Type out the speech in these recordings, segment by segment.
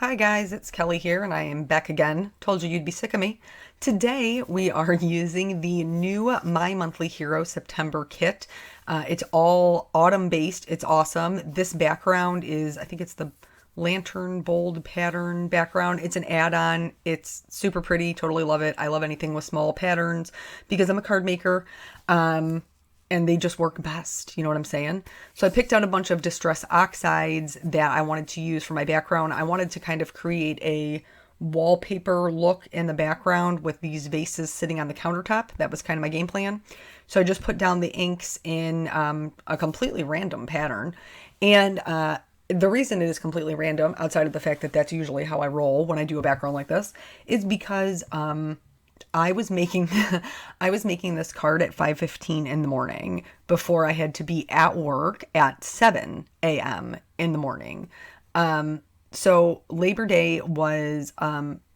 Hi guys, it's Kelly here and I am back again. Told you you'd be sick of me. Today we are using the new My Monthly Hero September kit. It's all autumn based. It's awesome. This background is, I think it's the lantern bold pattern background. It's an add-on. It's super pretty. Totally love it. I love anything with small patterns because I'm a card maker. And they just work best. You know what I'm saying? So I picked out a bunch of Distress Oxides that I wanted to use for my background. I wanted to kind of create a wallpaper look in the background with these vases sitting on the countertop. That was kind of my game plan. So I just put down the inks in a completely random pattern. And the reason it is completely random, outside of the fact that that's usually how I roll when I do a background like this, is because I was making I was making this card at 5:15 in the morning before I had to be at work at 7 a.m. in the morning. So Labor Day was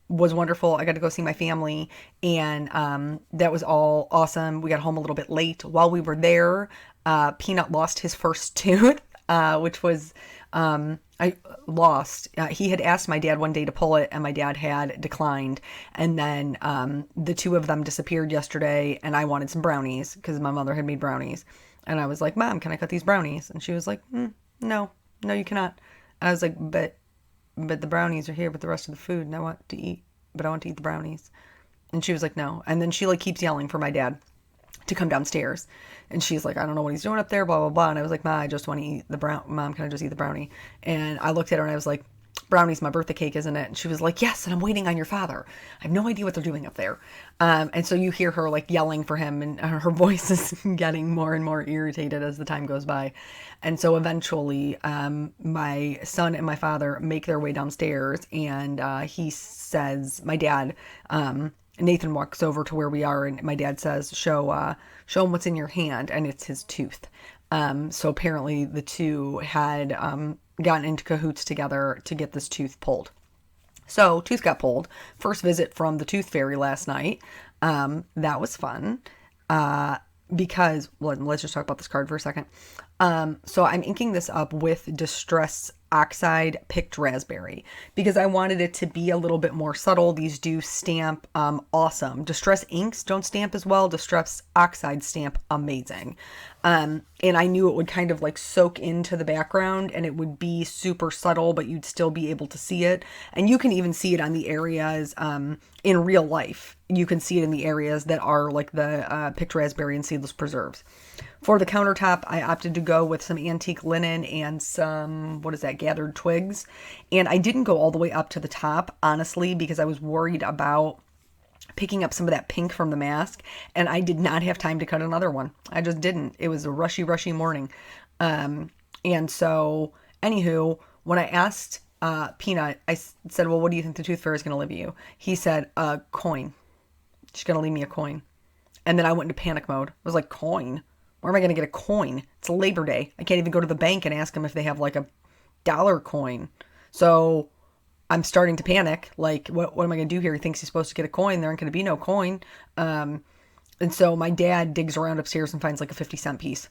wonderful. I got to go see my family, and that was all awesome. We got home a little bit late. While we were there, Peanut lost his first tooth, which was I lost. He had asked my dad one day to pull it, and my dad had declined. And then the two of them disappeared yesterday, and I wanted some brownies because my mother had made brownies. And I was like, Mom, can I cut these brownies? And she was like, no, you cannot. And I was like, but the brownies are here with the rest of the food, and I want to eat, but I want to eat the brownies. And she was like, no. And then she like keeps yelling for my dad to come downstairs. And she's like, I don't know what he's doing up there, blah, blah, blah. And I was like, Ma, I just want to eat the Mom, can I just eat the brownie? And I looked at her and I was like, brownie's my birthday cake, isn't it? And she was like, yes, and I'm waiting on your father. I have no idea what they're doing up there. And so you hear her like yelling for him, and her voice is getting more and more irritated as the time goes by. And so eventually my son and my father make their way downstairs, and he says, my dad, Nathan walks over to where we are, and my dad says, show him what's in your hand, and it's his tooth. So apparently the two had gotten into cahoots together to get this tooth pulled. So tooth got pulled. First visit from the tooth fairy last night. That was fun. Because, well, let's just talk about this card for a second. So I'm inking this up with Distress Oxide Picked Raspberry because I wanted it to be a little bit more subtle. These do stamp awesome. Distress inks don't stamp as well. Distress Oxide stamp amazing. And I knew it would kind of like soak into the background, and it would be super subtle, but you'd still be able to see it. And you can even see it on the areas in real life. You can see it in the areas that are like the picked raspberry and seedless preserves. For the countertop, I opted to go with some antique linen and some, gathered twigs. And I didn't go all the way up to the top, honestly, because I was worried about picking up some of that pink from the mask, and I did not have time to cut another one. I just didn't. It was a rushy morning. And so, anywho, when I asked Peanut, I said, well, what do you think the tooth fairy is going to leave you? He said, a coin. She's going to leave me a coin. And then I went into panic mode. I was like, coin? Where am I going to get a coin? It's Labor Day. I can't even go to the bank and ask them if they have like a dollar coin. So I'm starting to panic. Like, what am I going to do here? He thinks he's supposed to get a coin. There aren't going to be no coin. And so my dad digs around upstairs and finds like a 50-cent piece.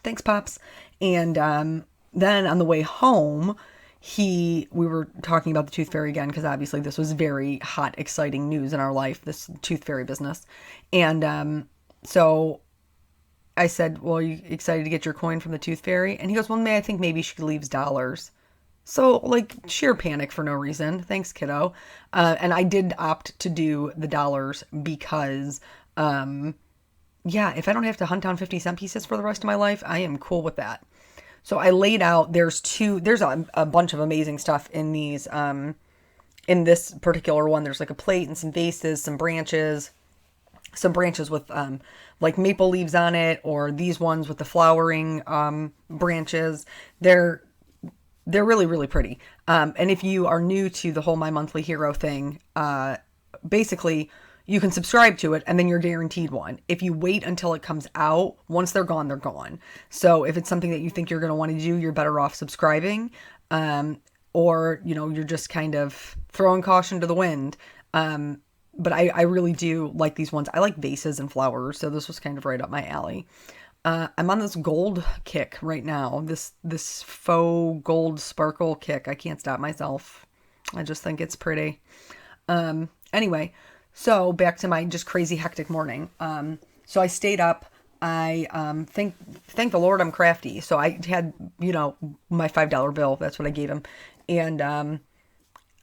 Thanks, Pops. And then on the way home, we were talking about the tooth fairy again, because obviously this was very hot, exciting news in our life, this tooth fairy business. And so I said, well, are you excited to get your coin from the tooth fairy? And he goes, well, I think maybe she leaves dollars. So, like, sheer panic for no reason. Thanks, kiddo. And I did opt to do the dollars because, if I don't have to hunt down 50-cent pieces for the rest of my life, I am cool with that. So I laid out, there's a bunch of amazing stuff in these, in this particular one. There's like a plate and some vases, some branches with like maple leaves on it, or these ones with the flowering branches. They're really, really pretty. And if you are new to the whole My Monthly Hero thing, basically you can subscribe to it and then you're guaranteed one. If you wait until it comes out, once they're gone, they're gone. So if it's something that you think you're going to want to do, you're better off subscribing. Or, you're just kind of throwing caution to the wind. But I really do like these ones. I like vases and flowers, so this was kind of right up my alley. I'm on this gold kick right now. This faux gold sparkle kick. I can't stop myself. I just think it's pretty. Anyway, so back to my just crazy hectic morning. So I stayed up. I thank the Lord I'm crafty. So I had, my $5 bill. That's what I gave him. And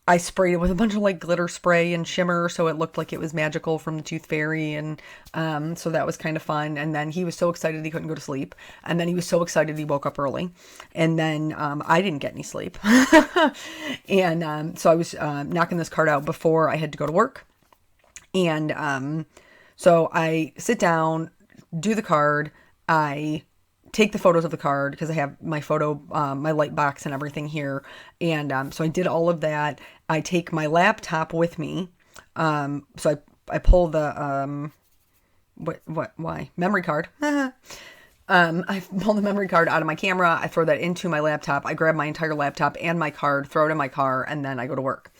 I sprayed it with a bunch of like glitter spray and shimmer so it looked like it was magical from the Tooth Fairy. And so that was kind of fun. And then he was so excited he couldn't go to sleep. And then he was so excited he woke up early. And then I didn't get any sleep. And so I was knocking this card out before I had to go to work. And so I sit down, do the card. I take the photos of the card because I have my my light box and everything here. And so I did all of that. I take my laptop with me. So I pull the, why? Memory card. I pull the memory card out of my camera. I throw that into my laptop. I grab my entire laptop and my card, throw it in my car, and then I go to work.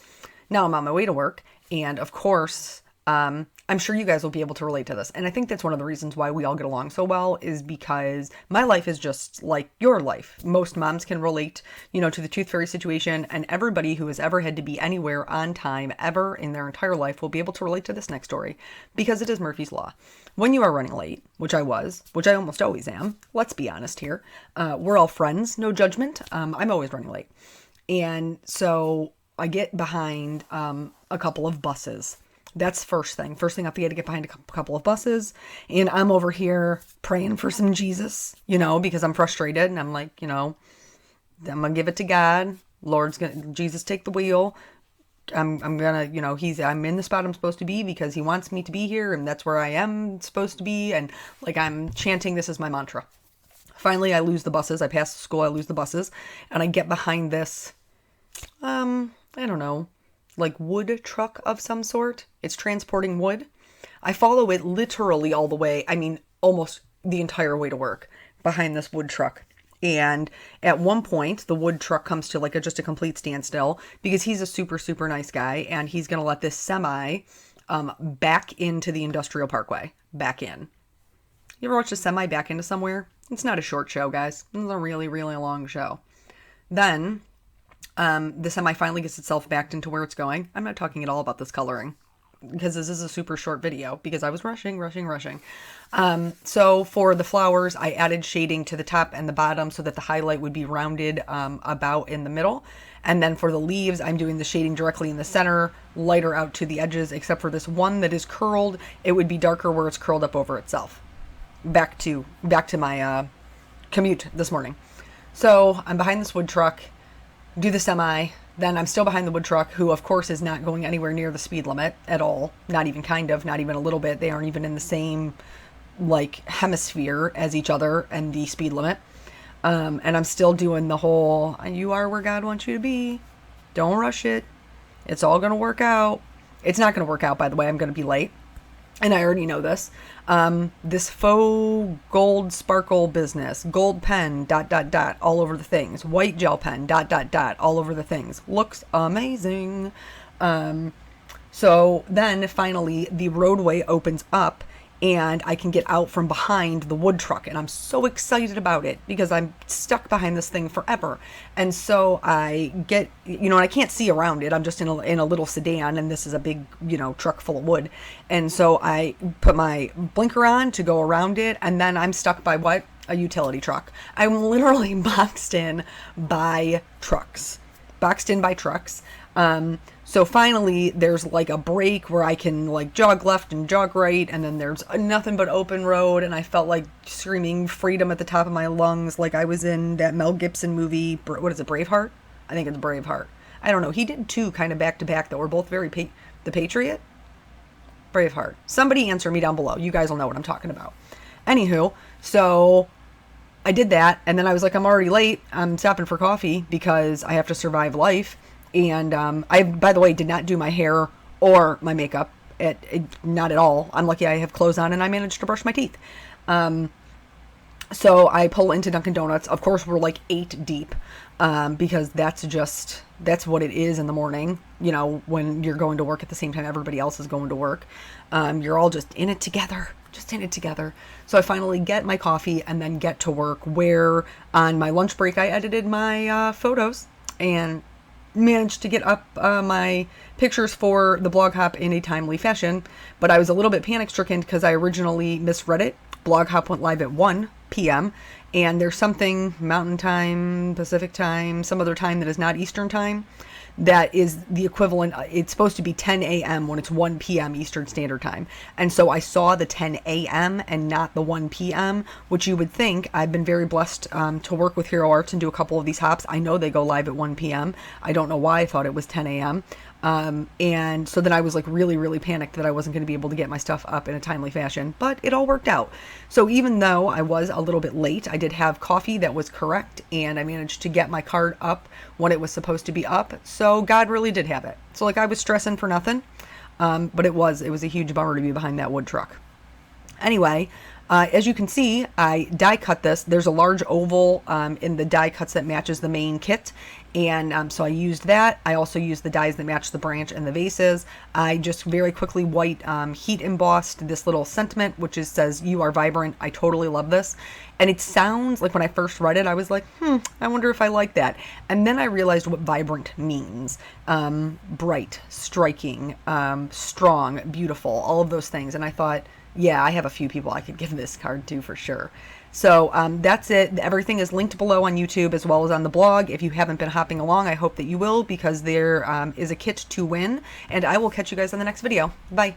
Now I'm on my way to work. And of course, I'm sure you guys will be able to relate to this. And I think that's one of the reasons why we all get along so well is because my life is just like your life. Most moms can relate, to the Tooth Fairy situation, and everybody who has ever had to be anywhere on time ever in their entire life will be able to relate to this next story because it is Murphy's Law. When you are running late, which I almost always am, let's be honest here, we're all friends, no judgment. I'm always running late. And so I get behind a couple of buses. That's first thing. First thing up, you had to get behind a couple of buses. And I'm over here praying for some Jesus, because I'm frustrated. And I'm like, I'm going to give it to God. Jesus take the wheel. I'm going to, I'm in the spot I'm supposed to be because he wants me to be here. And that's where I am supposed to be. And like, I'm chanting, this is my mantra. Finally, I lose the buses. I pass the school. I lose the buses. And I get behind this, I don't know, like wood truck of some sort. It's transporting wood. I follow it literally all the way. I mean, almost the entire way to work behind this wood truck. And at one point, the wood truck comes to like just a complete standstill because he's a super, super nice guy. And he's going to let this semi back into the industrial parkway. Back in. You ever watch a semi back into somewhere? It's not a short show, guys. It's a really, really long show. Then the semi finally gets itself backed into where it's going. I'm not talking at all about this coloring because this is a super short video because I was rushing. So for the flowers, I added shading to the top and the bottom so that the highlight would be rounded about in the middle. And then for the leaves, I'm doing the shading directly in the center, lighter out to the edges, except for this one that is curled. It would be darker where it's curled up over itself. Back to my commute this morning. So I'm behind this wood truck. Do the semi, then I'm still behind the wood truck, who of course is not going anywhere near the speed limit at all. Not even kind of, not even a little bit. They aren't even in the same like hemisphere as each other and the speed limit. And I'm still doing the whole, you are where God wants you to be. Don't rush it. It's all going to work out. It's not going to work out, by the way. I'm going to be late. And I already know this. This faux gold sparkle business, gold pen, ... all over the things, white gel pen, ... all over the things. Looks amazing. So then finally the roadway opens up and I can get out from behind the wood truck. And I'm so excited about it because I'm stuck behind this thing forever. And so I get, and I can't see around it. I'm just in a little sedan and this is a big, truck full of wood. And so I put my blinker on to go around it. And then I'm stuck by what? A utility truck. I'm literally boxed in by trucks. So finally there's like a break where I can like jog left and jog right. And then there's nothing but open road. And I felt like screaming freedom at the top of my lungs. Like I was in that Mel Gibson movie. What is it? Braveheart? I think it's Braveheart. I don't know. He did two kind of back to back that were both very, The Patriot? Braveheart. Somebody answer me down below. You guys will know what I'm talking about. Anywho, so I did that. And then I was like, I'm already late. I'm stopping for coffee because I have to survive life. And I, by the way, did not do my hair or my makeup. Not at all. I'm lucky I have clothes on and I managed to brush my teeth. So I pull into Dunkin' Donuts. Of course, we're like 8 deep because that's what it is in the morning. When you're going to work at the same time everybody else is going to work. You're all just in it together. So I finally get my coffee and then get to work where on my lunch break I edited my photos and managed to get up my pictures for the Blog Hop in a timely fashion, but I was a little bit panic stricken because I originally misread it. Blog Hop went live at 1 p.m. and there's something Mountain Time, Pacific Time, some other time that is not Eastern Time that is the equivalent. It's supposed to be 10 a.m. when it's 1 p.m. Eastern Standard Time. And so I saw the 10 a.m. and not the 1 p.m., which you would think. I've been very blessed to work with Hero Arts and do a couple of these hops. I know they go live at 1 p.m. I don't know why I thought it was 10 a.m. And so then I was like really, really panicked that I wasn't going to be able to get my stuff up in a timely fashion, but it all worked out. So even though I was a little bit late, I did have coffee that was correct, and I managed to get my card up when it was supposed to be up. So God really did have it. So like I was stressing for nothing, but it was a huge bummer to be behind that wood truck. Anyway, as you can see, I die cut this. There's a large oval in the die cuts that matches the main kit, and so I used that. I also used the dies that match the branch and the vases. I just very quickly white heat embossed this little sentiment, which says, "You are vibrant." I totally love this. And it sounds like, when I first read it, I was like, I wonder if I like that. And then I realized what vibrant means. Bright, striking, strong, beautiful, all of those things. And I thought, yeah, I have a few people I could give this card to for sure. So that's it. Everything is linked below on YouTube as well as on the blog. If you haven't been hopping along, I hope that you will, because there is a kit to win. And I will catch you guys on the next video. Bye.